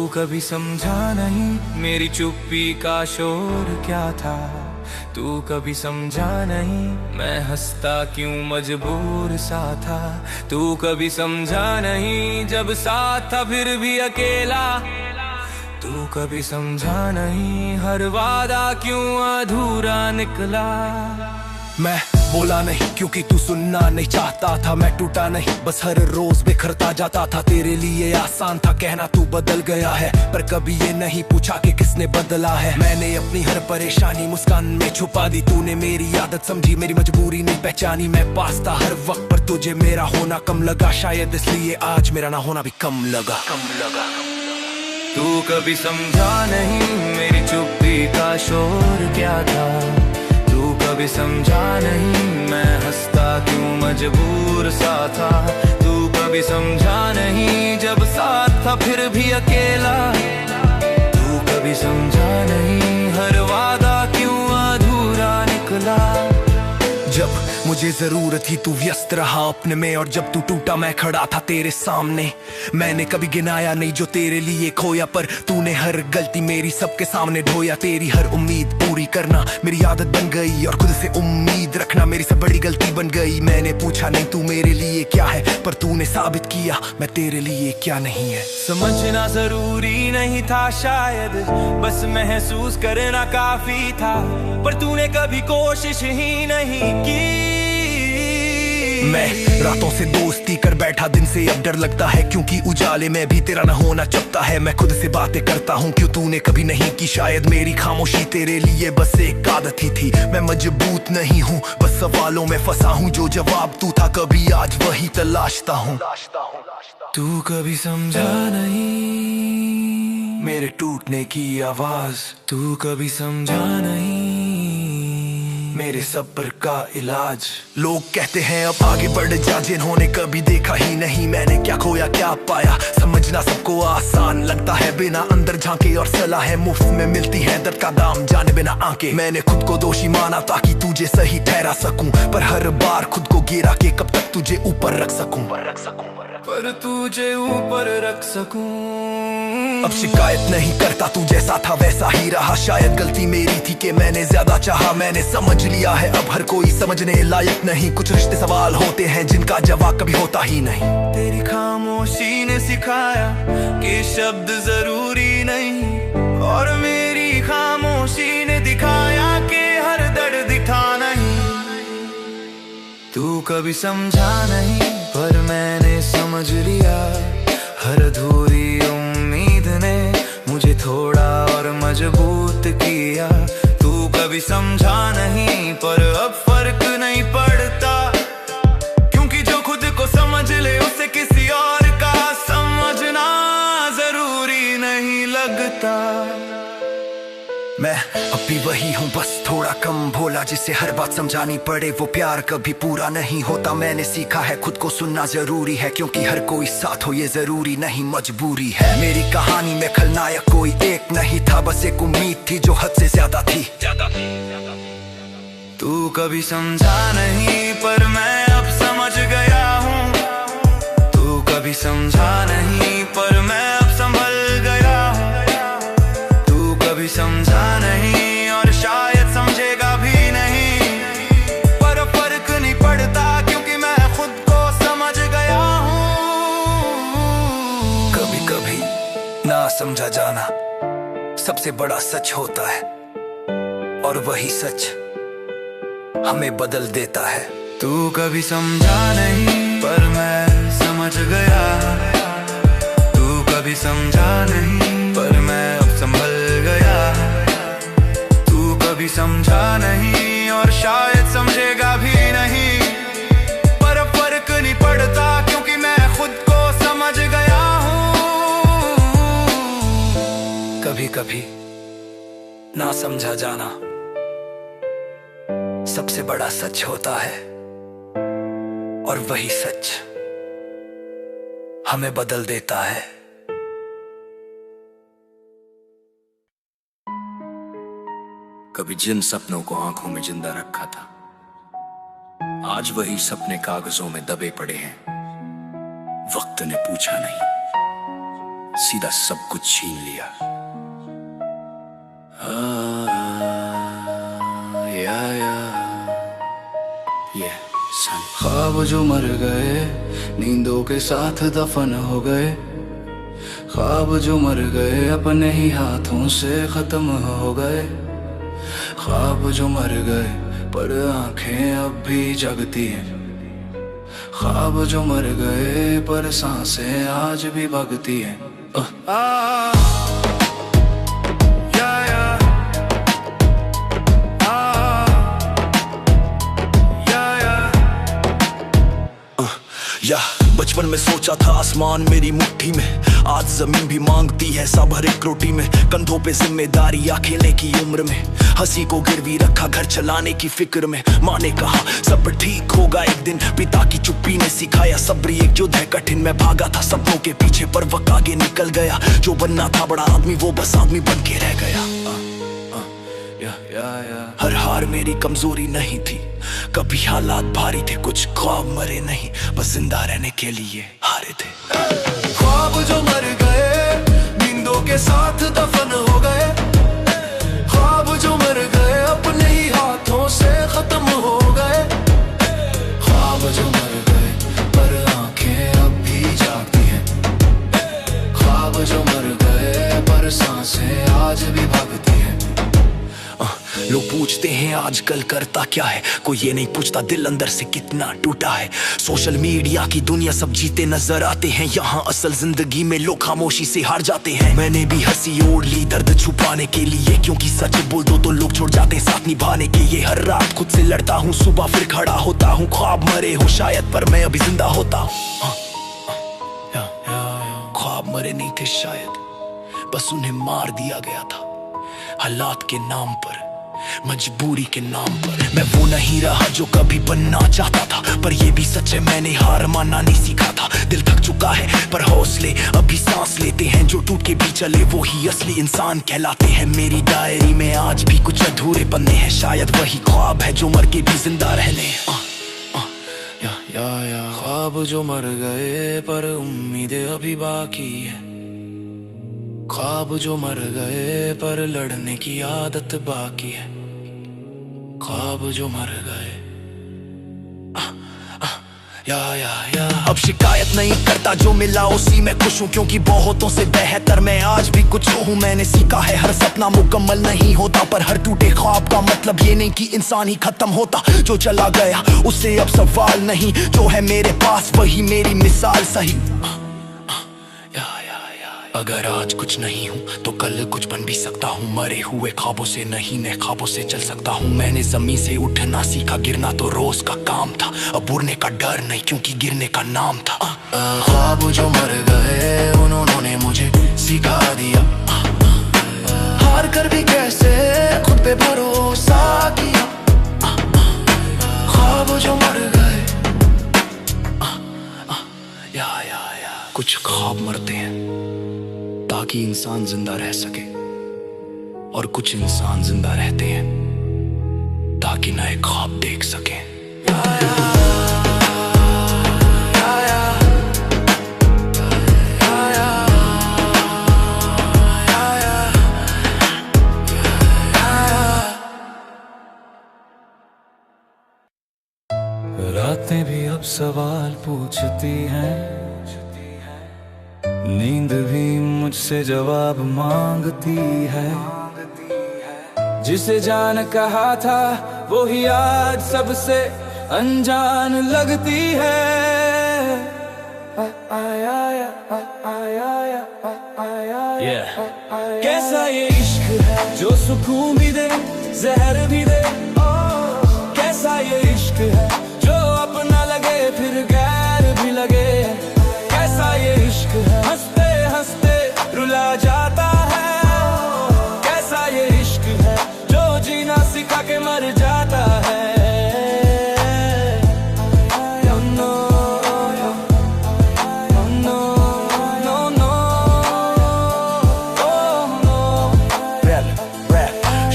कभी समझा नहीं मेरी चुप्पी का शोर क्या था। तू कभी समझा नहीं मैं हंसता क्यों मजबूर सा था। तू कभी समझा नहीं जब साथ था फिर भी अकेला। तू कभी समझा नहीं हर वादा क्यों अधूरा निकला। मैं बोला नहीं क्योंकि तू सुनना नहीं चाहता था। मैं टूटा नहीं बस हर रोज बिखरता जाता था। तेरे लिए आसान था कहना तू बदल गया है, पर कभी ये नहीं पूछा कि किसने बदला है। मैंने अपनी हर परेशानी मुस्कान में छुपा दी। तूने मेरी आदत समझी मेरी मजबूरी नहीं पहचानी। मैं पास था हर वक्त पर तुझे मेरा होना कम लगा। शायद इसलिए आज मेरा ना होना भी कम लगा। तू कभी समझा नहीं मेरी चुप्पी का शोर क्या था। तू कभी समझा नहीं मैं हंसता क्यों मजबूर सा था। तू कभी समझा नहीं जब साथ था फिर भी अकेला। तू कभी समझा नहीं हर वादा क्यों अधूरा निकला। जब मुझे जरूरत थी तू व्यस्त रहा अपने में, और जब तू टूटा मैं खड़ा था तेरे सामने। मैंने कभी गिनाया नहीं जो तेरे लिए खोया, पर तूने हर गलती मेरी सबके सामने ढोया। तेरी हर उम्मीद पूरी करना मेरी आदत बन गई, और खुद से उम्मीद रखना मेरी सब बड़ी गलती बन गई। मैंने पूछा नहीं तू मेरे लिए क्या है, पर तूने साबित किया मैं तेरे लिए क्या नहीं है। समझना जरूरी नहीं था शायद, बस महसूस करना काफी था। पर तूने कभी कोशिश ही नहीं की। मैं रातों से दोस्ती कर बैठा दिन से अब डर लगता है, क्योंकि उजाले में भी तेरा न होना चुभता है। मैं खुद से बातें करता हूँ क्यों तूने कभी नहीं की। शायद मेरी खामोशी तेरे लिए बस एक आदत ही थी। मैं मजबूत नहीं हूँ बस सवालों में फंसा हूँ। जो जवाब तू था कभी आज वही तलाशता हूँ। तू कभी समझा नहीं मेरे टूटने की आवाज। तू कभी समझा नहीं मेरे सब्र का इलाज। लोग कहते हैं अब आगे बढ़ जा जिन्होंने कभी देखा ही नहीं। मैंने क्या खोया क्या पाया समझना सबको आसान लगता है। बिना अंदर झांके और सलाह मुफ्त में मिलती है, दर्द का दाम जाने बिना आंके। मैंने खुद को दोषी माना ताकि तुझे सही ठहरा सकूं, पर हर बार खुद को गिरा के कब तक तुझे ऊपर रख सकूं। पर तुझे ऊपर रख सकूं। अब शिकायत नहीं करता तू जैसा था वैसा ही रहा। शायद गलती मेरी थी कि मैंने ज्यादा चाहा। मैंने समझ लिया है अब हर कोई समझने लायक नहीं। कुछ रिश्ते सवाल होते हैं जिनका जवाब कभी होता ही नहीं। तेरी खामोशी ने सिखाया कि शब्द जरूरी नहीं, और मेरी खामोशी ने दिखाया कि हर दर्द था नहीं। तू कभी समझा नहीं पर मैंने समझ लिया। हर अधूरी उम्मीद ने मुझे थोड़ा और मजबूत किया। तू कभी समझा नहीं पर अब फर्क नहीं पड़ता, क्योंकि जो खुद को समझ ले उसे किसी और का समझना जरूरी नहीं लगता। मैं अब भी वही हूँ बस थोड़ा कम भोला, जिसे हर बात समझानी पड़े। वो प्यार कभी पूरा नहीं होता। मैंने सीखा है खुद को सुनना जरूरी है, क्योंकि हर कोई साथ हो ये जरूरी नहीं मजबूरी है। मेरी कहानी में खलनायक कोई एक नहीं था, बस एक उम्मीद थी जो हद से ज्यादा थी। तू कभी समझा नहीं पर मैं अब समझ गया हूँ। तू कभी समझा नहीं पर मैं अब संभल गया हूँ। तू कभी समझा नहीं और शायद समझेगा भी नहीं, पर फर्क नहीं पड़ता क्योंकि मैं खुद को समझ गया हूँ। कभी कभी ना समझा जाना सबसे बड़ा सच होता है, और वही सच हमें बदल देता है। तू कभी समझा नहीं पर मैं समझ गया। तू कभी समझा नहीं पर मैं अब संभल गया। तू कभी समझा नहीं और शायद समझेगा भी नहीं, पर फर्क नहीं पड़ता क्योंकि मैं खुद को समझ गया हूँ। कभी कभी ना समझा जाना सबसे बड़ा सच होता है, और वही सच हमें बदल देता है। कभी जिन सपनों को आंखों में जिंदा रखा था, आज वही सपने कागजों में दबे पड़े हैं। वक्त ने पूछा नहीं, सीधा सब कुछ छीन लिया। ख्वाब जो मर गए नींदों के साथ दफन हो गए, ख्वाब जो मर गए अपने ही हाथों से खत्म हो गए, ख्वाब जो मर गए पर आंखें अब भी जगती हैं, ख्वाब जो मर गए पर सांसें आज भी भगती हैं। बचपन में सोचा था आसमान मेरी मुट्ठी में, आज जमीन भी मांगती है सब हर एक रोटी में। कंधों पे जिम्मेदारी या खेलने की उम्र में, हंसी को गिरवी रखा घर चलाने की फिक्र में। माँ ने कहा सब ठीक होगा एक दिन, पिता की चुप्पी ने सिखाया सब्र एक युद्ध है कठिन। मैं भागा था सपनों के पीछे पर वक्त आगे निकल गया, जो बनना था बड़ा आदमी वो बस आदमी बन के रह गया। हर हार मेरी कमजोरी नहीं थी, कभी हालात भारी थे, कुछ ख्वाब मरे नहीं बस जिंदा रहने के लिए हारे थे। ख्वाब जो मर गए नींदों के साथ दफन हो गए, ख्वाब जो मर गए अपने ही हाथों से खत्म हो गए, ख्वाब जो मर गए पर आंखें अब भी जागती हैं, ख्वाब जो मर गए पर सांसें आज भी भागती हैं। लोग पूछते हैं आजकल करता क्या है, कोई ये नहीं पूछता दिल अंदर से कितना टूटा है। सोशल मीडिया की दुनिया सब जीते नजर आते हैं, यहाँ असल जिंदगी में लोग खामोशी से हार जाते हैं। मैंने भी हंसी ओढ़ ली दर्द छुपाने के लिए, क्योंकि सच बोल दो तो लोग छोड़ जाते हैं साथ निभाने के। ये हर रात खुद से लड़ता हूँ, सुबह फिर खड़ा होता हूँ। ख्वाब मरे हो शायद पर मैं अभी जिंदा होता हूँ। ख्वाब मरे नहीं थे शायद, बस उन्हें मार दिया गया था हालात के नाम पर, मजबूरी के नाम पर। मैं वो नहीं रहा जो कभी बनना चाहता था, पर ये भी सच है मैंने हार मानना नहीं सीखा था। दिल थक चुका है पर हौसले अभी सांस लेते हैं, जो टूट के भी चले वो ही असली इंसान कहलाते हैं। मेरी डायरी में आज भी कुछ अधूरे पन्ने हैं, शायद वही ख्वाब है जो मर के भी जिंदा रहने। ख्वाब जो मर गए पर उम्मीदें अभी बाकी है, ख्वाब जो मर गए पर लड़ने की आदत बाकी है, ख्वाब जो मर गए। अब शिकायत नहीं करता, जो मिला उसी में खुश हूँ, क्योंकि बहुतों से बेहतर मैं आज भी कुछ हूँ। मैंने सीखा है हर सपना मुकम्मल नहीं होता, पर हर टूटे ख्वाब का मतलब ये नहीं कि इंसान ही खत्म होता। जो चला गया उससे अब सवाल नहीं, जो है मेरे पास वही मेरी मिसाल सही। अगर आज कुछ नहीं हूँ तो कल कुछ बन भी सकता हूँ, मरे हुए ख्वाबों से नहीं नए ख्वाबों से चल सकता हूँ। मैंने जमीन से उठना सीखा, गिरना तो रोज का काम था, अब उड़ने का डर नहीं क्योंकि गिरने का नाम था। ख्वाब जो मर गए उन्होंने मुझे सिखा दिया, हार कर भी कैसे खुद पे भरोसा किया, ख्वाब जो मर गए। कुछ ख्वाब मरते हैं ताकि इंसान जिंदा रह सके, और कुछ इंसान जिंदा रहते हैं ताकि नए ख्वाब देख सके। रातें भी अब सवाल पूछती हैं, नींद भी मुझसे जवाब मांगती है, जिसे जान कहा था वो ही आज सबसे अनजान लगती है। कैसा ये इश्क है जो सुकून भी दे जहर भी दे, कैसा ये इश्क है जो अपना लगे फिर गैर भी लगे, कैसा ये इश्क है हंसते हंसते रुला जाता है, कैसा ये इश्क है जो जीना सिखा के मर जाता है।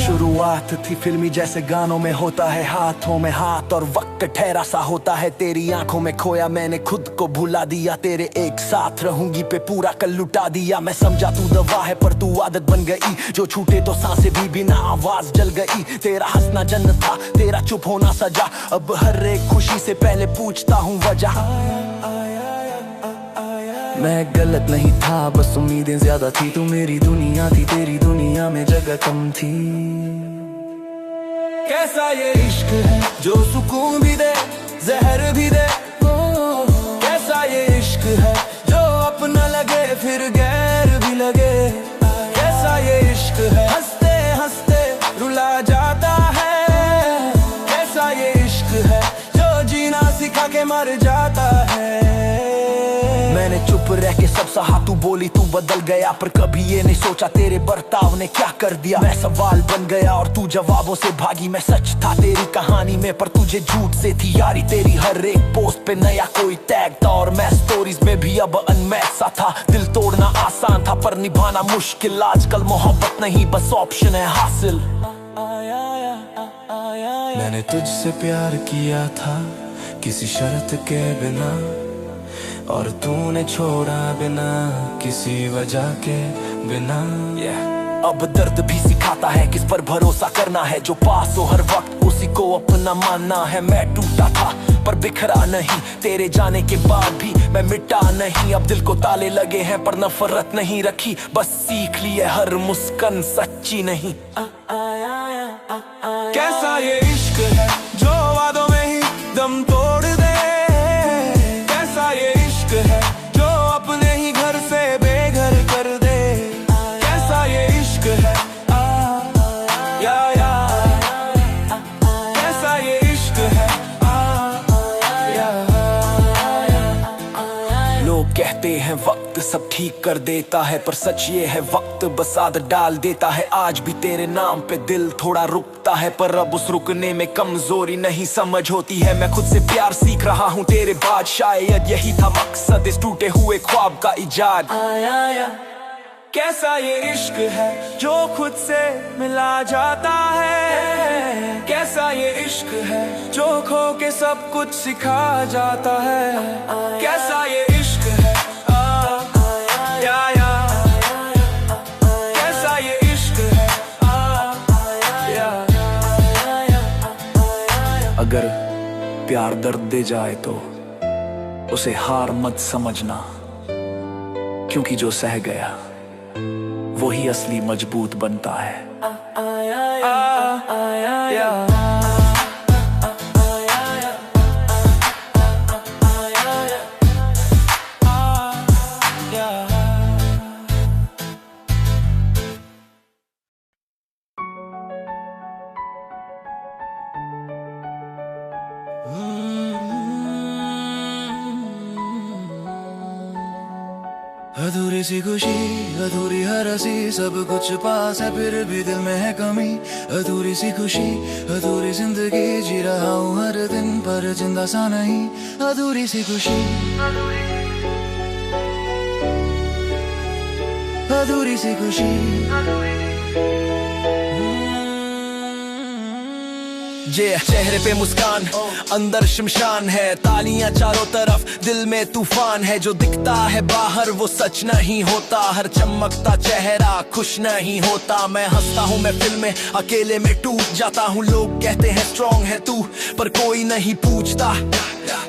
शुरुआत थी किसी फिल्मी जैसे गानों में होता है हाथों में हाथ और वक्त ठहरा सा होता है। तेरी आंखों में खोया मैंने खुद को भुला दिया, तेरे एक साथ रहूंगी पे पूरा कल लुटा दिया। मैं समझा तू दवा है पर तू आदत बन गई, जो छूटे तो सांसें भी बिना आवाज जल गई। तेरा हंसना जन्नत था, तेरा चुप होना सजा, अब हर एक खुशी से पहले पूछता हूँ वजह। मैं गलत नहीं था, बस उम्मीदें ज्यादा थी। तू मेरी दुनिया थी, तेरी दुनिया में जगह कम थी। कैसा ये इश्क है जो सुकून भी दे जहर भी दे, कैसा ये इश्क है जो अपना लगे फिर गैर भी लगे। कैसा ये इश्क है हंसते हंसते रुला जाता है, कैसा ये इश्क है जो जीना सिखा के मर जाता है। मैंने चुप रह के सब सहा, तू बोली तू बदल गया, पर कभी ये नहीं सोचा तेरे बर्ताव ने क्या कर दिया। मैं सवाल बन गया और तू जवाबों से भागी, मैं सच था तेरी कहानी में पर तुझे झूठ से थी यारी। तेरी हर एक पोस्ट पे नया कोई टैग था और मैं स्टोरीज में भी अब अनमैच सा था। दिल तोड़ना आसान था पर निभाना मुश्किल, आजकल मोहब्बत नहीं बस ऑप्शन है हासिल। मैंने तुझसे प्यार किया था किसी शर्त के बिना, और तूने छोड़ा बिना किसी वजह के बिना। अब दर्द भी सिखाता है किस पर भरोसा करना है, जो पास हो हर वक्त उसी को अपना मानना है। मैं टूटा था पर बिखरा नहीं, तेरे जाने के बाद भी मैं मिटा नहीं। अब दिल को ताले लगे हैं पर नफरत नहीं रखी, बस सीख ली है हर मुस्कान सच्ची नहीं। कैसा ये इश्क है जो वादों में ही दम तोड़ दे, कैसा ये इश्क है जो अपने ही घर से बेघर कर दे। कैसा ये इश्क है कैसा ये इश्क है लोग कहते हैं वक्त सब ठीक कर देता है, पर सच ये है वक्त बस आदत डाल देता है। आज भी तेरे नाम पे दिल थोड़ा रुकता है, पर अब उस रुकने में कमजोरी नहीं समझ होती है। मैं खुद से प्यार सीख रहा हूँ तेरे बाद, शायद यही था मकसद इस टूटे हुए ख्वाब का इजाद। कैसा ये इश्क है जो खुद से मिला जाता है, कैसा ये इश्क है जो खो के सब कुछ सिखा जाता है। कैसा ये इश्क है कैसा ये इश्क है। अगर प्यार दर्द दे जाए तो उसे हार मत समझना, क्योंकि जो सह गया वही असली मजबूत बनता है। अधूरी सी खुशी अधूरी हर हंसी, सब कुछ पास है फिर भी दिल में है कमी। अधूरी सी खुशी अधूरी जिंदगी, जी रहा हूँ हर दिन पर जिंदा सा नहीं। अधूरी सी खुशी अधूरी सी खुशी। ये चेहरे पे मुस्कान अंदर शमशान है, तालियां चारों तरफ दिल में तूफान है। जो दिखता है बाहर वो सच नहीं होता, हर चमकता चेहरा खुश नहीं होता। मैं हंसता हूँ मैं फिल्म में अकेले में टूट जाता हूँ। लोग कहते हैं स्ट्रॉन्ग है तू, पर कोई नहीं पूछता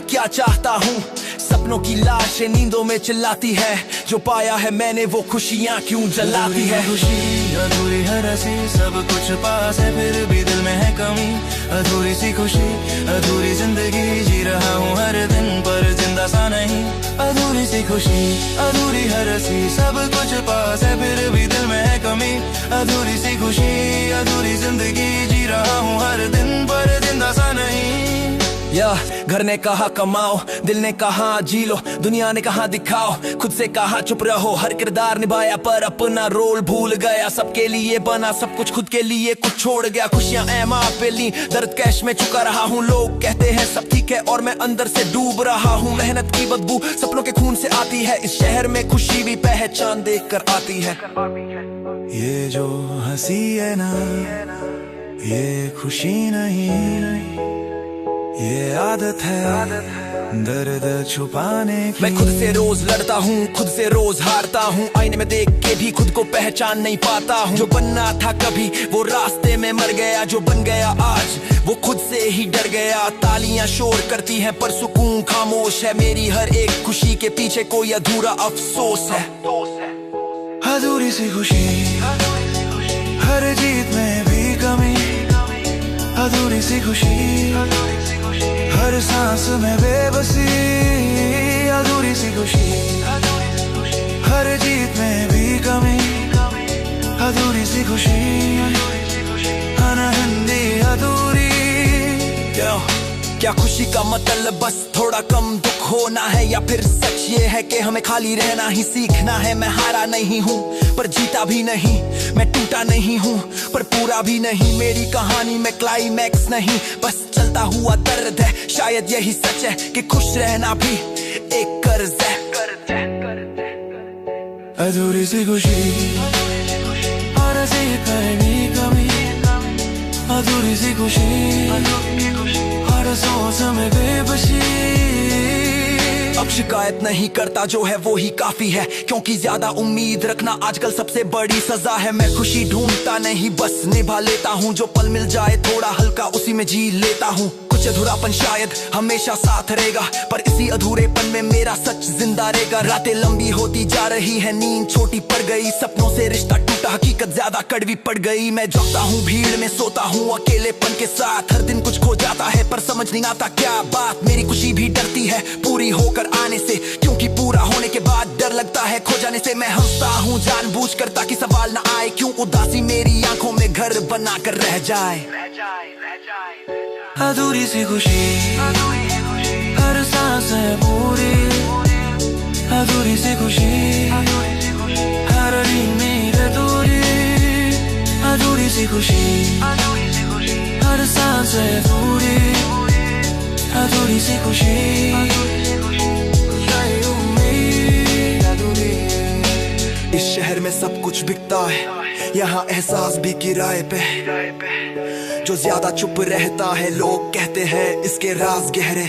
क्या चाहता हूँ। सपनों की लाशें नींदों में चिल्लाती है, जो पाया है मैंने वो खुशियाँ क्यों जलाती है। खुशी अधूरी हर हंसी, सब कुछ पास है फिर भी दिल में है कमी। अधूरी सी खुशी अधूरी जिंदगी, जी रहा हूँ हर दिन पर जिंदा सा नहीं। अधूरी सी खुशी अधूरी हर हंसी, सब कुछ पास है फिर भी दिल में है कमी। अधूरी सी खुशी अधूरी जिंदगी, जी रहा हूँ हर दिन पर जिंदा सा नहीं। घर ने कहा कमाओ, दिल ने कहा जी लो, दुनिया ने कहा दिखाओ, खुद से कहा चुप रहो। हर किरदार निभाया पर अपना रोल भूल गया। सबके लिए बना सब कुछ, खुद के लिए कुछ छोड़ गया। खुशियां ऐमा पे ली, दर्द कैश में चुका रहा हूँ। लोग कहते हैं सब ठीक है और मैं अंदर से डूब रहा हूँ। मेहनत की बदबू सपनों के खून से आती है, इस शहर में खुशी भी पहचान देख कर आती है। ये जो हंसी है ना, ये खुशी नहीं, ये आदत है दर्द छुपाने की। मैं खुद से रोज लड़ता हूँ, खुद से रोज हारता हूँ, आईने में देख के भी खुद को पहचान नहीं पाता हूँ। जो बनना था कभी वो रास्ते में मर गया, जो बन गया आज वो खुद से ही डर गया। तालियां शोर करती हैं पर सुकून खामोश है, मेरी हर एक खुशी के पीछे कोई अधूरा अफसोस है। अधूरी सी खुशी, हर जीत में भी कमी, अधूरी सी खुशी, हर सांस में बेबसी, अधूरी सी खुशी, हर जीत में भी कमी, अधूरी सी खुशी, अनहिंदी अधूरी। क्या खुशी का मतलब बस थोड़ा कम दुख होना है, या फिर सच ये है कि हमें खाली रहना ही सीखना है। मैं हारा नहीं हूँ पर जीता भी नहीं, मैं टूटा नहीं हूँ पर पूरा भी नहीं। मेरी कहानी में क्लाइमैक्स नहीं, बस चलता हुआ दर्द है। शायद यही सच है कि खुश रहना भी एक कर्ज है। अधूरी सी खुशी, हर जीत में भी कमी, अधूरी सी खुशी, हर सांस में बेबसी। अब शिकायत नहीं करता, जो है वो ही काफी है, क्योंकि ज्यादा उम्मीद रखना आजकल सबसे बड़ी सजा है। मैं खुशी ढूंढता नहीं, बस निभा लेता हूँ। जो पल मिल जाए थोड़ा हल्का उसी में जी लेता हूँ। कुछ अधूरापन शायद हमेशा साथ रहेगा, पर इसी अधूरेपन में मेरा सच जिंदा रहेगा। रातें लंबी होती जा रही है, नींद छोटी पड़ गई, सपनों से रिश्ता टूटा, हकीकत ज्यादा कड़वी पड़ गई। मैं जागता हूँ भीड़ में, सोता हूँ अकेलेपन के साथ। हर दिन कुछ खो जाता है पर समझ नहीं आता क्या बात। मेरी खुशी भी डरती है पूरी होकर आने से, क्योंकि पूरा होने के बाद डर लगता है खो जाने से। मैं हंसता हूँ जानबूझकर ताकि सवाल न आए, क्यों उदासी मेरी आंखों में घर बना कर रह जाए। अधूरी सी खुशी, हर सांस है पूरी, अधूरी सी खुशी, हर नींद अधूरी, अधूरी सी खुशी, हर सांस है पूरी, अधूरी सी खुशी, इस शहर में सब कुछ बिकता है, यहाँ एहसास भी किराए पे। जो ज्यादा चुप रहता है लोग कहते हैं इसके राज गहरे।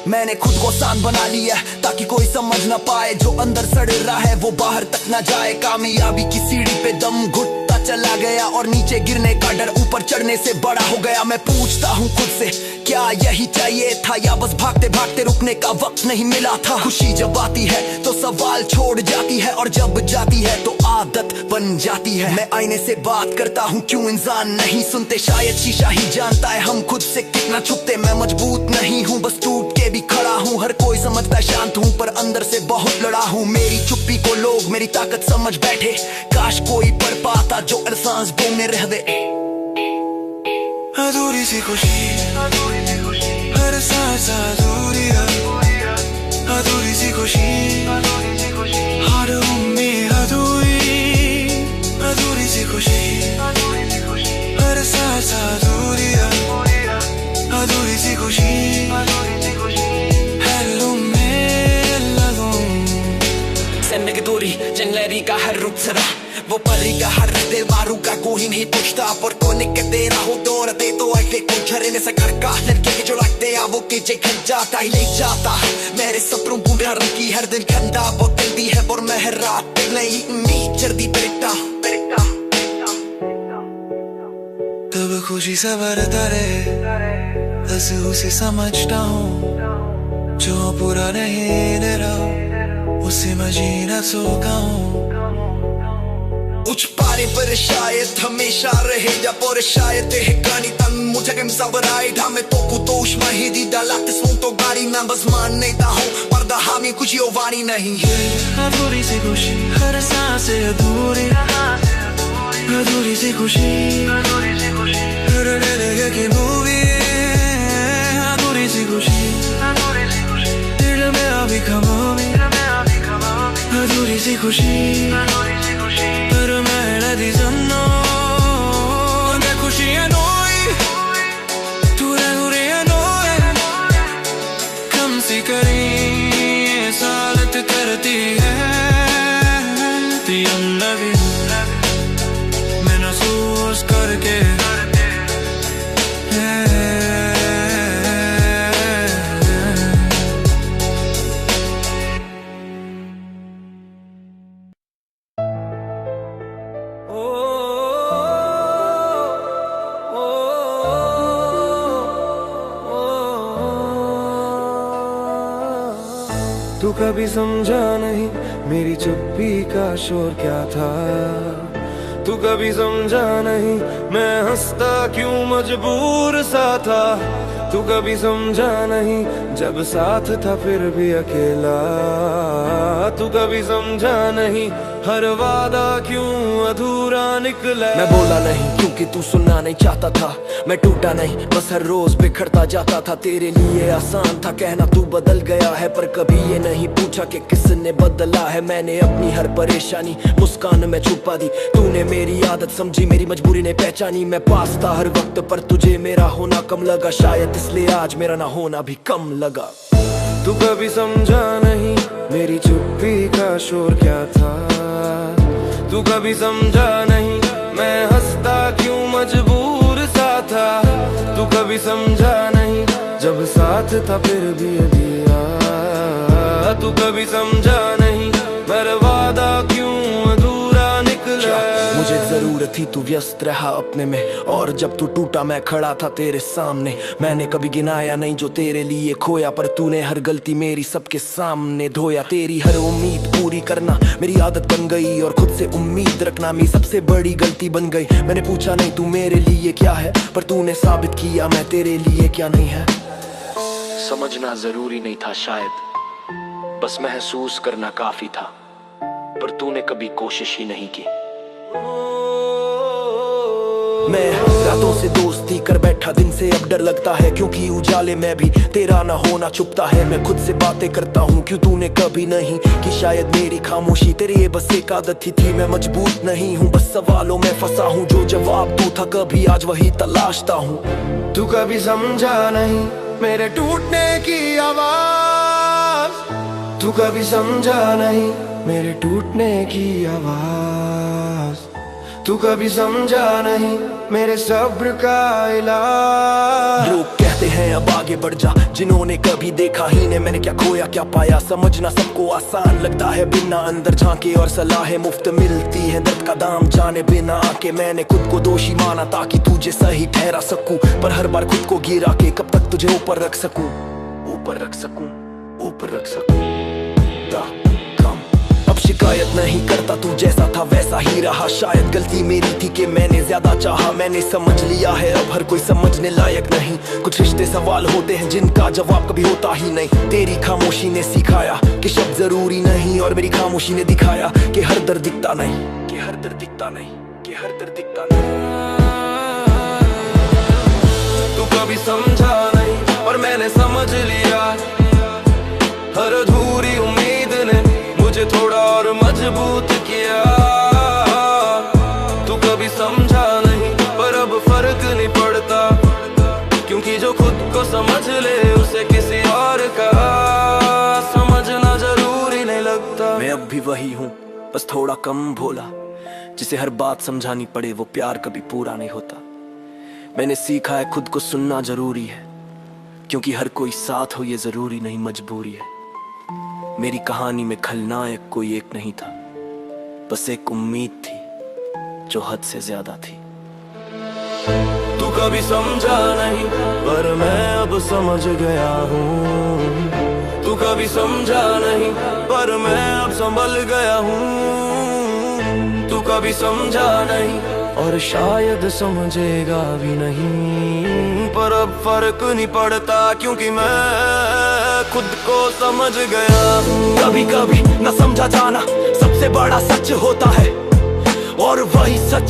मैंने खुद को शांत बना लिया ताकि कोई समझ ना पाए, जो अंदर सड़ रहा है वो बाहर तक ना जाए। कामयाबी की सीढ़ी पे दम घुटता चला गया और नीचे गिरने का डर ऊपर चढ़ने से बड़ा हो गया। मैं पूछता हूँ खुद से, क्या यही चाहिए था, या बस भागते भागते रुकने का वक्त नहीं मिला था। खुशी जब आती है तो सवाल छोड़ जाती है, और जब जाती है तो आदत बन जाती है। मैं आईने से बात करता हूँ, क्यों इंसान नहीं सुनते। शायद शीशा ही जानता है हम खुद से कितना छुपते। मैं मजबूत नहीं हूँ, बस टूट के भी खड़ा हूँ। हर कोई समझता है शांत हूँ, पर अंदर से बहुत लड़ा हूँ। मेरी चुप्पी को लोग मेरी ताकत समझ बैठे, काश कोई पढ़ पाता जो एहसास बोलने रह दे। अधूरी सी खुशी, हर सांस अधूरी, अधूरी सी खुशी, हर उम्मीद अधूरी, अधूरी सी खुशी, हर सांस अधूरी, अधूरी सी खुशी, जिंदगी दूरी जंगलेरी का हर रुख सरा, वो परी का हर दिल मारू का कोई नहीं पूछता। पर कोने के तेरा हो दौड़ते तो ऐसे कुछ झरने से घर का लड़के के जो लगते हैं वो कीचे खन जाता ही ले जाता। मेरे सपनों बूढ़ा रंग की हर दिन ठंडा बहुत जल्दी है, और मैं हर रात नहीं उम्मीद जल्दी बेटा। तब खुशी से भरता रहे, बस उसे समझता हूँ, जो पूरा नहीं दे रहा उसे मैं जीना सोता हूँ। उच्च पारे पर शायद हमेशा रहेगा, पर शायद है कहानी तन मुझे कम सबराई ढामे तो कुतोष महिदी डालते सुन तो गाड़ी मैं बस मान नहीं हूँ, पर हामी कुछ यो वाणी नहीं है। अधूरी सी खुशी, हर सांस अधूरी, अधूरी सी खुशी, हर लगे की मूवी, अधूरी सी खुशी, दिल में अभी कमी, अधूरी सी खुशी, per me la disonno, da खुशी है नोई, तूने दूरी है नोई, कम सी करी सालत करती है, ती अंदर भी, मैं महसूस करके तू कभी समझा नहीं मेरी चुप्पी का शोर क्या था। तू कभी समझा नहीं मैं हंसता क्यों मजबूर सा था। तू कभी समझा नहीं जब साथ था फिर भी अकेला। तू कभी समझा नहीं हर वादा क्यों अधूरा निकला। मैं बोला नहीं क्योंकि तू सुनना नहीं चाहता था। मैं टूटा नहीं बस हर रोज बिखरता जाता था। तेरे लिए आसान था कहना तू बदल गया है, पर कभी ये नहीं पूछा कि किसने बदला है। मैंने अपनी हर परेशानी मुस्कान में छुपा दी। तूने मेरी आदत समझी मेरी मजबूरी ने पहचानी। मैं पास था हर वक्त पर तुझे मेरा होना कम लगा, शायद इसलिए आज मेरा ना होना भी कम लगा। तू कभी समझा नहीं मेरी चुप्पी का शोर क्या था। तू कभी समझा नहीं मैं हंसता क्यों मजबूर सा था। तू कभी समझा नहीं जब साथ था फिर भी दिया। तू कभी समझा नहीं मेरा वादा क्यों अधूरा निकला। मुझे जरूरत थी तू व्यस्त रहा अपने में, और जब तू टूटा मैं खड़ा था तेरे सामने। मैंने कभी गिनाया नहीं जो तेरे लिए खोया, पर तूने हर गलती मेरी सबके सामने धोया। तेरी हर उम्मीद पूरी करना मेरी आदत बन गई, और खुद से उम्मीद रखना मेरी सबसे बड़ी गलती बन गई। मैंने पूछा नहीं तू मेरे लिए क्या है, पर तूने साबित किया मैं तेरे लिए क्या नहीं है। समझना जरूरी नहीं था शायद, बस महसूस करना काफी था, पर तूने कभी कोशिश ही नहीं की। मैं रातों से दोस्ती कर बैठा, दिन से अब डर लगता है क्योंकि उजाले में भी तेरा ना होना छुपता है। मैं खुद से बातें करता हूँ क्यों तूने कभी नहीं कि शायद मेरी खामोशी तेरी ये बस एक आदत ही थी। मैं मजबूत नहीं हूँ बस सवालों में फंसा हूँ, जो जवाब तू था कभी आज वही तलाशता हूँ। तू कभी समझा नहीं मेरे टूटने की आवाज। तू कभी समझा नहीं मेरे टूटने की आवाज। तू कभी समझा नहीं मेरे सब्र का इलाज। लोग कहते हैं अब आगे बढ़ जा, जिन्होंने कभी देखा ही नहीं मैंने क्या खोया क्या पाया। समझना सबको आसान लगता है बिना अंदर झांके, और सलाहें मुफ्त मिलती है दर्द का दाम जाने बिना आके। मैंने खुद को दोषी माना ताकि तुझे सही ठहरा सकूं, पर हर बार खुद को गिरा के कब तक तुझे ऊपर रख सकूं, ऊपर रख सकूं, ऊपर रख सकूं। अब शिकायत नहीं करता तू जैसा था वैसा ही रहा। शायद गलती मेरी थी कि मैंने ज्यादा चाहा। मैंने समझ लिया है अब हर कोई समझने लायक नहीं। कुछ रिश्ते सवाल होते हैं जिनका जवाब कभी होता ही नहीं। तेरी खामोशी ने सिखाया कि शब्द जरूरी नहीं, और मेरी खामोशी ने दिखाया कि हर दर्द दिखता नहीं, कि हर दर्द दिखता नहीं, कि हर दर्द दिखता नहीं। तू कभी समझा नहीं और मैंने समझ लिया। हर अधूरी उम्मीद ने मुझे थोड़ा और मजबूत किया। तू कभी समझा नहीं पर अब फर्क नहीं पड़ता, क्योंकि जो खुद को समझ ले उसे किसी और का समझना जरूरी नहीं लगता। मैं अब भी वही हूँ बस थोड़ा कम भोला, जिसे हर बात समझानी पड़े वो प्यार कभी पूरा नहीं होता। मैंने सीखा है खुद को सुनना जरूरी है, क्योंकि हर कोई साथ हो ये जरूरी नहीं मजबूरी है। मेरी कहानी में खलनायक कोई एक नहीं था, बस एक उम्मीद थी जो हद से ज्यादा थी। तू कभी समझा नहीं पर मैं अब समझ गया हूँ। तू कभी समझा नहीं पर मैं अब संभल गया हूँ। तू कभी समझा नहीं और शायद समझेगा भी नहीं, पर अब फर्क नहीं पड़ता क्योंकि मैं खुद को समझ गया हूँ। कभी कभी न समझा जाना सबसे बड़ा सच होता है, और वही सच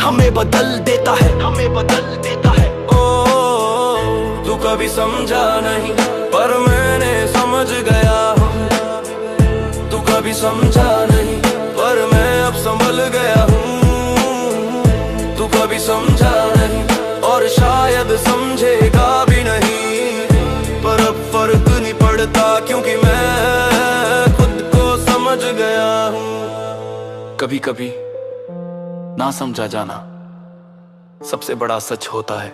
हमें बदल देता है, हमें बदल देता है। ओ तू कभी समझा नहीं पर मैंने समझ गया हूँ। तू कभी समझा नहीं पर मैं अब संभल गया हूँ। तू कभी समझा नहीं और शायद समझेगा भी नहीं, पर अब फर्क नहीं पड़ता क्योंकि मैं खुद को समझ गया हूँ। कभी कभी ना समझा जाना सबसे बड़ा सच होता है,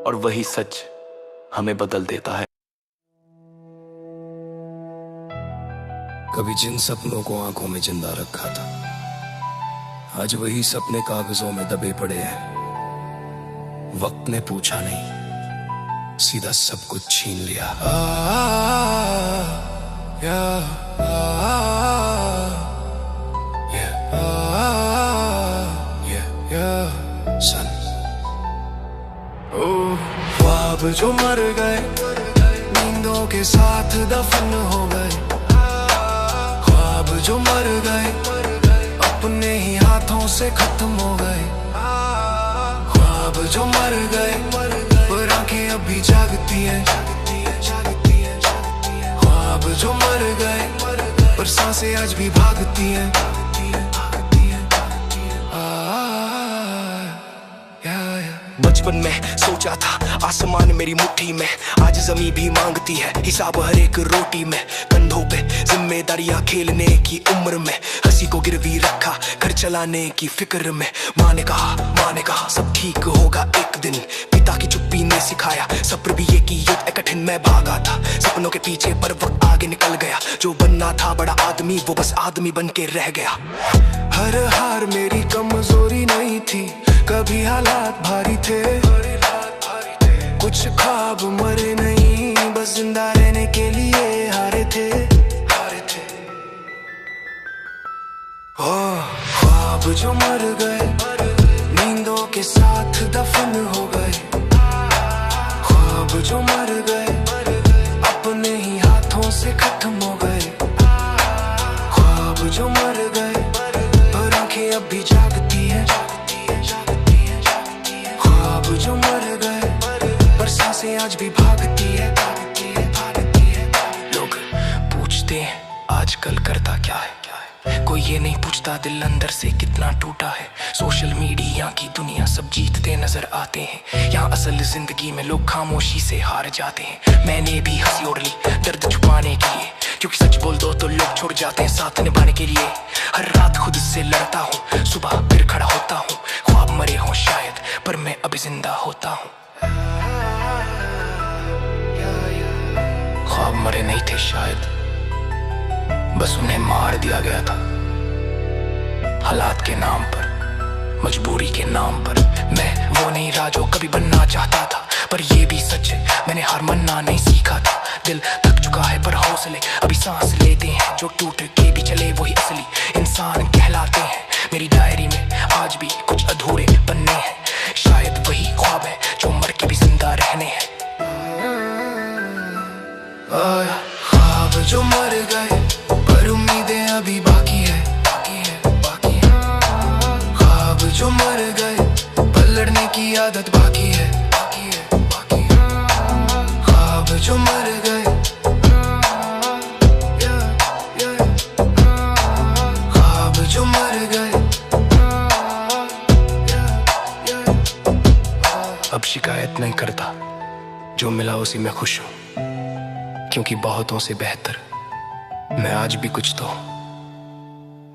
और वही सच हमें बदल देता है। कभी जिन सपनों को आंखों में जिंदा रखा था, आज वही सपने कागजों में दबे पड़े हैं। वक्त ने पूछा नहीं, सीधा सब कुछ छीन लिया। सन ख्वाब जो मर गए नींदों के साथ दफन हो गए, ख्वाब जो मर गए अपने ही हाथों से खत्म हो गए, ख्वाब जो मर गए पर आंखें अभी जागती हैं, ख्वाब जो मर गए पर सांसें आज भी भागती हैं। बचपन में सोचा था आसमान मेरी मुट्ठी में, आज जमीन भी मांगती है हिसाब हर एक रोटी में। कंधों पे जिम्मेदारियां खेलने की उम्र में, हंसी को गिरवी रखा घर चलाने की फिक्र में। माँ ने कहा सब ठीक होगा एक दिन, पिता की चुप्पी ने सिखाया सब्र भी ये की युद्ध कठिन में भागा था सपनों के पीछे पर वक्त आगे निकल गया। जो बनना था बड़ा आदमी वो बस आदमी बन के रह गया। हर हार मेरी कमजोरी नहीं थी, कभी हालात भारी थे, कुछ ख्वाब मरे नहीं बस जिंदा रहने के लिए हारे थे। ख्वाब जो मर गए नींदों के साथ दफन हो गए, ख्वाब जो मर गए अपने ही हाथों से खत्म हो गए, ख्वाब जो मर गए पर आंखें अब भी जागती हैं, ख्वाब जो मर गए पर सांसें आज भी भागती है। लोग पूछते हैं आजकल करता क्या है, कोई ये नहीं पूछता दिल अंदर से कितना टूटा है। सोशल मीडिया की दुनिया सब जीतते नजर आते हैं, यहाँ असल जिंदगी में लोग खामोशी से हार जाते हैं। मैंने भी हंसी ओढ़ ली दर्द छुपाने के लिए, क्योंकि सच बोल दो तो लोग छोड़ जाते हैं साथ निभाने के लिए। हर रात खुद से लड़ता हूँ, सुबह फिर खड़ा होता हूँ, ख्वाब मरे हों शायद पर मैं अभी जिंदा होता हूँ। ख्वाब मरे नहीं थे शायद, बस उन्हें मार दिया गया था हालात के नाम पर, मजबूरी के नाम पर। मैं वो नहीं रहा जो कभी बनना चाहता था, पर ये भी सच है मैंने हार मानना नहीं सीखा था। दिल थक चुका है पर हौसले अभी सांस लेते हैं, जो टूट के भी चले वही असली इंसान कहलाते हैं। मेरी डायरी में आज भी कुछ अधूरे पन्ने हैं, शायद वही ख्वाब है जो मर के भी जिंदा रहने हैं। ख्वाब जो मर गए पर उम्मीदें अभी बाकी है, ख्वाब जो मर गए पर लड़ने की आदत बाकी है, ख्वाब जो मर गए, ख्वाब जो मर गए। अब शिकायत नहीं करता, जो मिला उसी में खुश हूँ, क्योंकि बहुतों से बेहतर मैं आज भी कुछ तो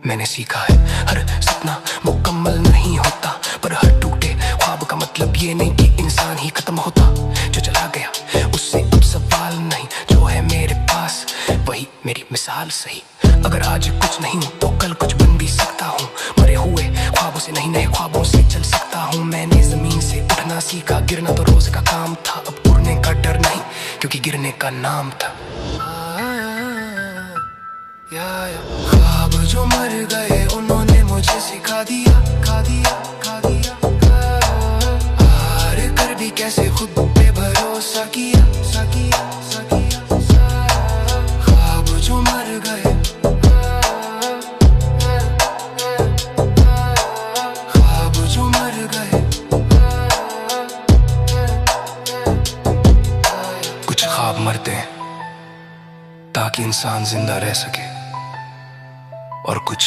मैंने सीखा है। हर सपना मुकम्मल नहीं होता, पर हर टूटे ख्वाब का मतलब ये नहीं कि इंसान ही खत्म होता। जो चला गया उससे अब सवाल नहीं, जो है मेरे पास वही मेरी मिसाल सही। अगर आज कुछ नहीं हूँ तो कल कुछ बन भी सकता हूँ, मरे हुए ख्वाबों से नहीं नए ख्वाबों से चल सकता हूँ। मैंने जमीन से उठना सीखा, गिरना तो रोज का काम था, अब उड़ने का डर नहीं क्योंकि गिरने का नाम था। ख्वाब जो मर गए उन्होंने मुझे सिखा दिया, हार कर भी कैसे खुद पे भरोसा किया, ख्वाब जो मर गए, ख्वाब जो मर गए। कुछ ख्वाब मरते हैं ताकि इंसान जिंदा रह सके, और कुछ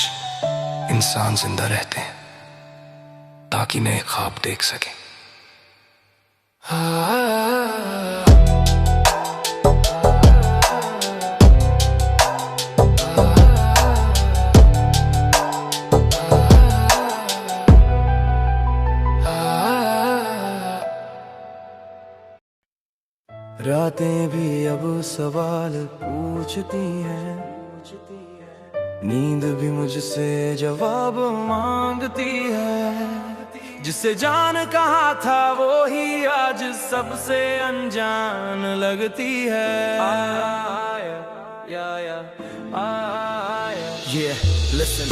इंसान जिंदा रहते हैं ताकि नए ख्वाब देख सके। रातें भी अब सवाल पूछती हैं, नींद भी मुझसे जवाब मांगती है। जिसे जान कहा था वो ही आज सबसे अनजान लगती है। Yeah, listen.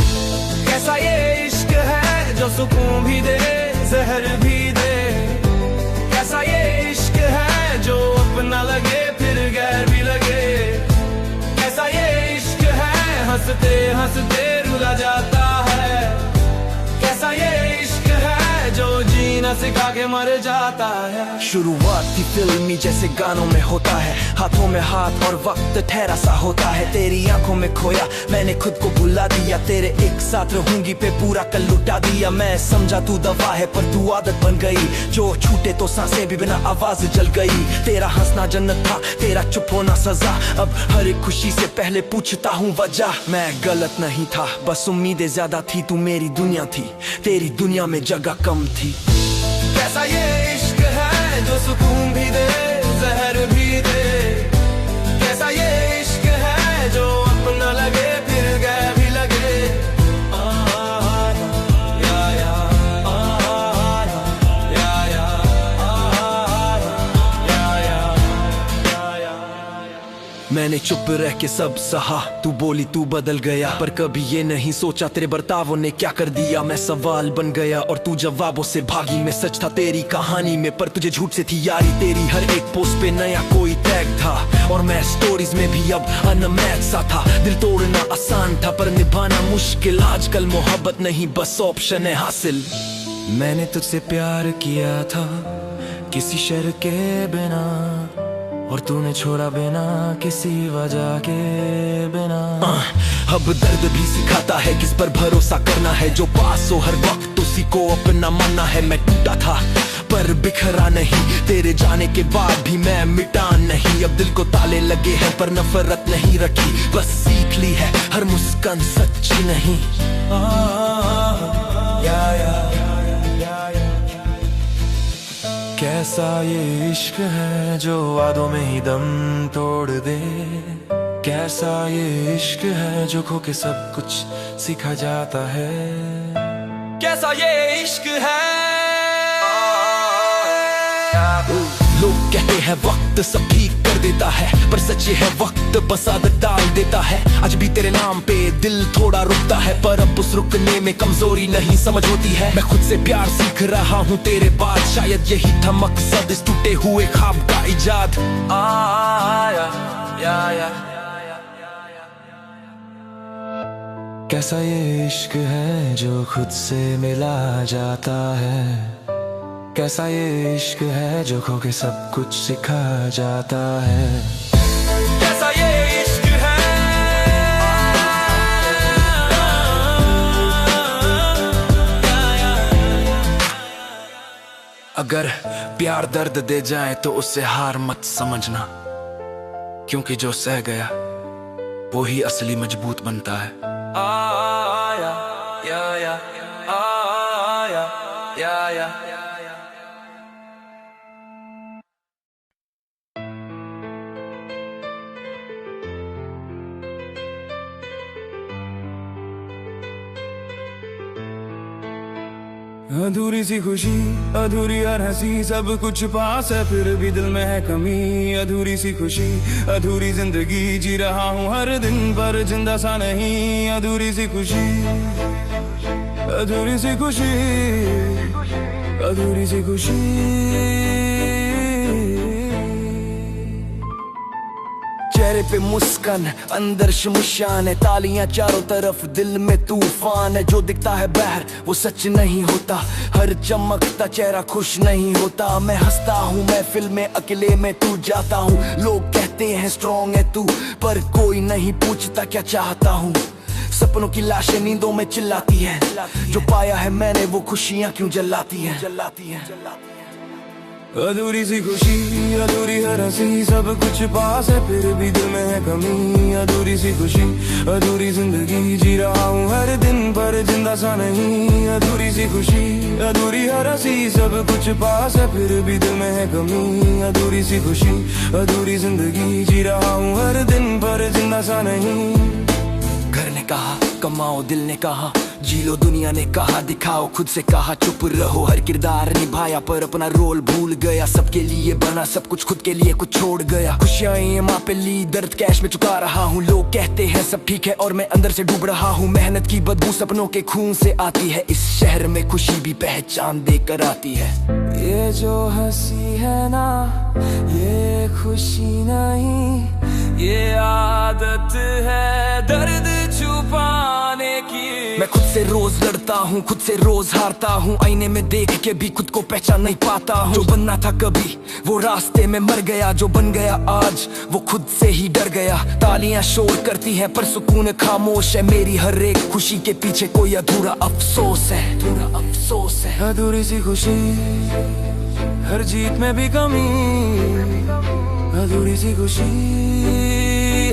कैसा ये इश्क है जो सुकून भी दे जहर भी दे, कैसा ये इश्क है जो अपना लगे फिर गैर भी लगे, कैसा ये इश्क है हंसते हंसते रुला जाता है, कैसा ये इश्क है जो जीना सिखा के मर जाता है। शुरुआत थी फिल्मी जैसे गानों में होता है, हाथों में हाथ और वक्त ठहरा सा होता है। तेरी आंखों में खोया मैंने खुद को भुला दिया, तेरे एक साथ रहूंगी पे पूरा कल लुटा दिया। मैं समझा तू दवा है पर तू आदत बन गई, जो छूटे तो सांसें भी बिना आवाज जल गई। तेरा हंसना जन्नत था तेरा चुप होना सजा, अब हर एक खुशी से पहले पूछता हूँ वजह। मैं गलत नहीं था बस उम्मीदें ज्यादा थी, तू मेरी दुनिया थी तेरी दुनिया में जगह कम थी। कैसा ये इश्क है जो सुकून भी दे जहर भी दे, कैसा ये इश्क है जो अपना लगे फिर गैर भी लगे। मैंने चुप रह के सब सहा, तू बोली तू बदल गया, पर कभी ये नहीं सोचा तेरे बर्तावों ने क्या कर दिया। मैं सवाल बन गया और तू जवाबों से भागी, मैं सच था तेरी कहानी में पर तुझे झूठ से थी यारी। तेरी हर एक पोस्ट पे नया कोई टैग था और मैं स्टोरीज में भी अब अनमैच सा था। दिल तोड़ना आसान था पर निभाना मुश्किल, आजकल मोहब्बत नहीं बस ऑप्शन है हासिल। मैंने तुझसे प्यार किया था किसी शर्त के बिना, और तूने छोड़ा बिना किसी वजह के बिना। अब दर्द भी सिखाता है किस पर भरोसा करना है, जो पास हो हर वक्त उसी को अपना मानना है। मैं टूटा था पर बिखरा नहीं, तेरे जाने के बाद भी मैं मिटा नहीं। अब दिल को ताले लगे हैं पर नफरत नहीं रखी, बस सीख ली है हर मुस्कान सच्ची नहीं। कैसा ये इश्क है जो वादों में ही दम तोड़ दे, कैसा ये इश्क है जो खो के सब कुछ सीखा जाता है, कैसा ये इश्क है। लोग कहते हैं वक्त सब ठीक कर देता है, पर सच ये है वक्त बस आदत डाल देता है। आज भी तेरे नाम पे दिल थोड़ा रुकता है, पर अब उस रुकने में कमजोरी नहीं समझ होती है। मैं खुद से प्यार सीख रहा हूँ तेरे बाद, शायद यही था मकसद इस टूटे हुए ख्वाब का इजाद। कैसा ये इश्क है जो खुद से मिला जाता है, कैसा ये इश्क है जो खो के सब कुछ सिखा जाता है, कैसा ये इश्क है। अगर प्यार दर्द दे जाए तो उससे हार मत समझना, क्योंकि जो सह गया वो ही असली मजबूत बनता है। अधूरी सी खुशी अधूरी हर हंसी, सब कुछ पास है फिर भी दिल में है कमी। अधूरी सी खुशी अधूरी जिंदगी जी रहा हूँ हर दिन पर जिंदा सा नहीं। अधूरी सी खुशी अधूरी सी खुशी अधूरी सी खुशी। चेहरे पे मुस्कान अंदर शमशान है, तालियां चारों तरफ दिल में तूफान है। जो दिखता है बहर वो सच नहीं होता, हर चमकता चेहरा खुश नहीं होता। मैं हंसता हूँ महफिल में अकेले में तू जाता हूँ, लोग कहते हैं स्ट्रॉन्ग है तू, पर कोई नहीं पूछता क्या चाहता हूँ। सपनों की लाशें नींदों में चिल्लाती है, जो पाया है मैंने वो खुशियाँ क्यों जलाती हैं। अधूरी सी खुशी अधूरी हर हंसी, सब कुछ पास है फिर भी दिल में है कमी। अधूरी सी खुशी अधूरी जिंदगी जी रहा हूँ हर दिन पर जिंदा सा नहीं। अधूरी सी खुशी अधूरी हर हंसी, सब कुछ पास है फिर भी दिल में है कमी। अधूरी सी खुशी अधूरी जिंदगी जी रहा हूँ हर दिन पर जिंदा सा नहीं। घर ने कहा कमाओ, दिल ने कहा जी लो दुनिया ने कहा दिखाओ, खुद से कहा चुप रहो। हर किरदार निभाया पर अपना रोल भूल गया। सबके लिए बना सब कुछ, खुद के लिए कुछ छोड़ गया। खुशियां EMI पे ली, दर्द कैश में चुका रहा हूँ। लोग कहते हैं सब ठीक है और मैं अंदर से डूब रहा हूँ। मेहनत की बदबू सपनों के खून से आती है। इस शहर में खुशी भी पहचान देकर आती है। ये जो हंसी है ना, ये खुशी नहीं, ये आदत है दर्द छुपाने की। मैं खुद से रोज लड़ता हूँ, खुद से रोज हारता हूँ। आईने में देख के भी खुद को पहचान नहीं पाता हूँ। जो बनना था कभी वो रास्ते में मर गया, जो बन गया आज वो खुद से ही डर गया। तालियां शोर करती हैं पर सुकून खामोश है। मेरी हर एक खुशी के पीछे कोई अधूरा अफसोस है, अधूरा अफसोस है। अधूरी सी खुशी, हर जीत में भी कमी। अधूरी सी खुशी,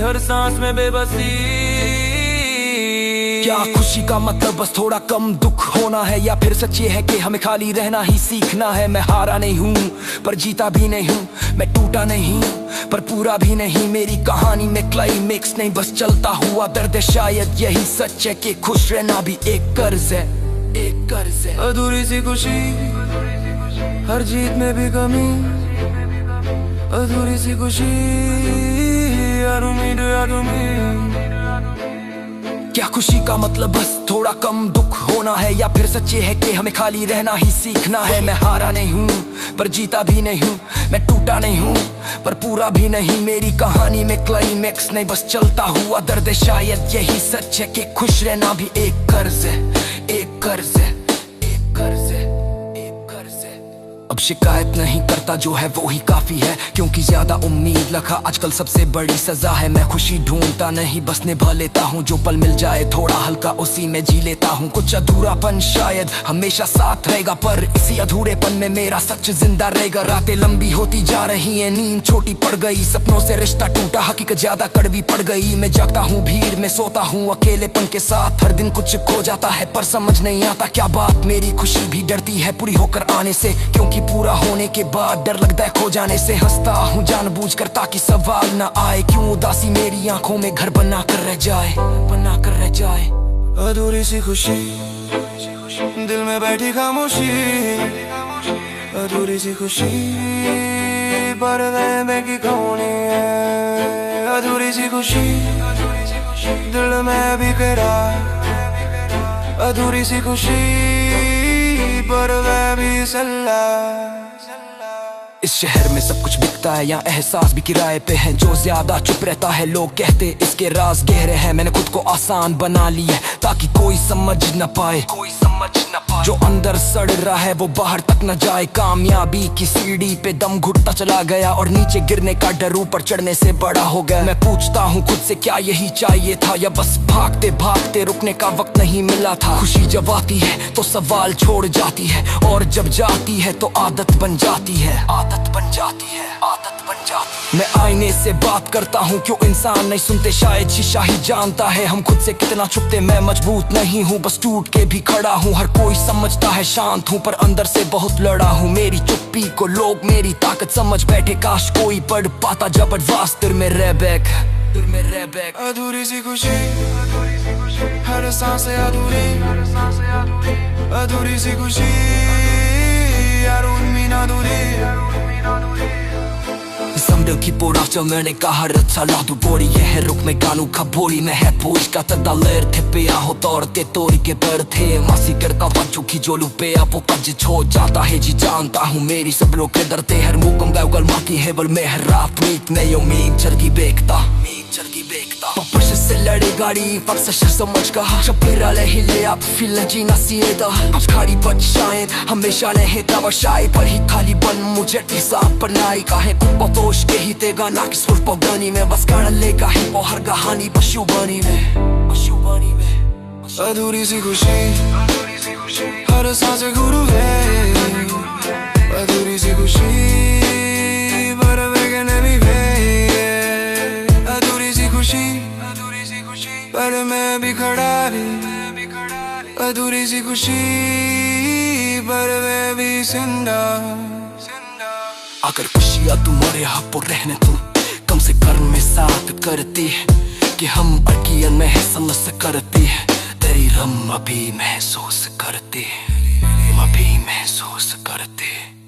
हर सांस में बेबसी। क्या खुशी का मतलब बस थोड़ा कम दुख होना है, या फिर सच ये है कि हमें खाली रहना ही सीखना है। मैं हारा नहीं हूँ पर जीता भी नहीं हूँ, मैं टूटा नहीं पर पूरा भी नहीं। मेरी कहानी में क्लाइमेक्स नहीं, बस चलता हुआ दर्द है। शायद यही सच है कि खुश रहना भी एक कर्ज है, एक कर्ज है। अधूरी सी खुशी, हर जीत में भी कमी। अधूरी सी खुशी, हर उम्मीद, हर उम्मीद। क्या खुशी का मतलब बस थोड़ा कम दुख होना है, या फिर सच ये है कि हमें खाली रहना ही सीखना है। मैं हारा नहीं हूँ पर जीता भी नहीं हूँ, मैं टूटा नहीं हूँ पर पूरा भी नहीं। मेरी कहानी में क्लाइमेक्स नहीं, बस चलता हुआ दर्द है। शायद यही सच है कि खुश रहना भी एक कर्ज है, एक कर्ज है, एक कर्ज है, एक कर्ज है। अब शिकायत नहीं करता, जो है वो ही काफी है। क्योंकि ज्यादा उम्मीद रखा आजकल सबसे बड़ी सजा है। मैं खुशी ढूंढता नहीं, बस निभा लेता हूँ। जो पल मिल जाए थोड़ा हल्का उसी में जी लेता हूँ। कुछ अधूरापन शायद हमेशा साथ रहेगा, पर इसी अधूरेपन में मेरा सच जिंदा रहेगा। रातें लंबी होती जा रही हैं, नींद छोटी पड़ गई। सपनों से रिश्ता टूटा, हकीकत ज्यादा कड़वी पड़ गई। मैं जागता हूँ भीड़ में, सोता हूँ अकेलेपन के साथ। हर दिन कुछ खो जाता है पर समझ नहीं आता क्या बात। मेरी खुशी भी डरती है पूरी होकर आने से, क्योंकि पूरा होने के बाद डर लगता है खो जाने से। हंसता हूँ जानबूझकर ताकि सवाल ना आए, क्यों उदासी मेरी आंखों में घर बना कर रह जाए, बना कर रह जाए। अधूरी सी खुशी, दिल में बैठी खामोशी। अधूरी सी खुशी, पर्दे में की कौनी है। अधूरी सी खुशी, दिल में भी करार। अधूरी सी खुशी, पर्दे भी सल्ला। इस शहर में सब कुछ बिकता है, या एहसास भी किराए पे है। जो ज्यादा चुप रहता है लोग कहते इसके राज गहरे हैं। मैंने खुद को आसान बना लिया ताकि कोई समझ न पाए, कोई समझ न पाए। जो अंदर सड़ रहा है वो बाहर तक न जाए। कामयाबी की सीढ़ी पे दम घुटता चला गया, और नीचे गिरने का डर ऊपर चढ़ने से बड़ा हो गया। मैं पूछता हूँ खुद से क्या यही चाहिए था, या बस भागते भागते रुकने का वक्त नहीं मिला था। खुशी जब आती है तो सवाल छोड़ जाती है, और जब जाती है तो आदत बन जाती है, आदत बन जाती है, आदत बन जाती है। मैं आईने से बात करता हूँ, क्यों इंसान नहीं सुनते। शायद शीशा ही जानता है हम खुद से कितना छुपते। मैं मजबूत नहीं हूँ, बस टूट के भी खड़ा हूँ। हर कोई समझता है शांत हूँ, पर अंदर से बहुत लड़ा हूँ। मेरी चुप्पी को लोग मेरी ताकत समझ बैठे। काश कोई पढ़ पाता जबरदस्त दिल में रह बैक, दिल में रह बैक। अधूरी सी खुशी, हर सांस अधूरी। अधूरी सी खुशी, यार उम्मीद अधूरी। Samdel ki poravca mene ka harca ladu bori ye है रुक में गानू का बोरी में है पूछ का तदा लेर थे पे आहो तोड़ते तोड़ी के पर थे। मासी करता बच्चों की जोलू पे आपो कज छोड़ जाता है जी। जानता हूँ मेरी सब लोग के डरते हर मुकम गाउगल माकी है बल में हर रात मीट में यो मीन चरगी बेकता, मीन चरगी बेकता। पपश से लड़े गाड़ी फक्स शर समझ का शपीरा ले हिले आप फील जीना सीधा। कुछ खाड़ी बच शायद हमेशा नहीं तब शायद पर ही खाली बन मुझे टीसा पर नाई का है पतोश के ही तेगा ना किस फुल पगनी में बस काढ़ लेगा ही वो हर कहानी पशु बनी में, पशु बनी में। अधूरी सी खुशी, हर सांस गुरु है। अधूरी सी खुशी, पर वेगने भी है। अधूरी सी खुशी, पर मैं भी खड़ा भी। अधूरी सी खुशी, पर मैं भी जिंदा। अगर खुशियाँ तुम्हारे हाथों रहने तुम कम से कर्म में साथ करती है कि हम अज्ञान में है समझ से करती है। तेरी हम अभी महसूस करते, अभी महसूस करते।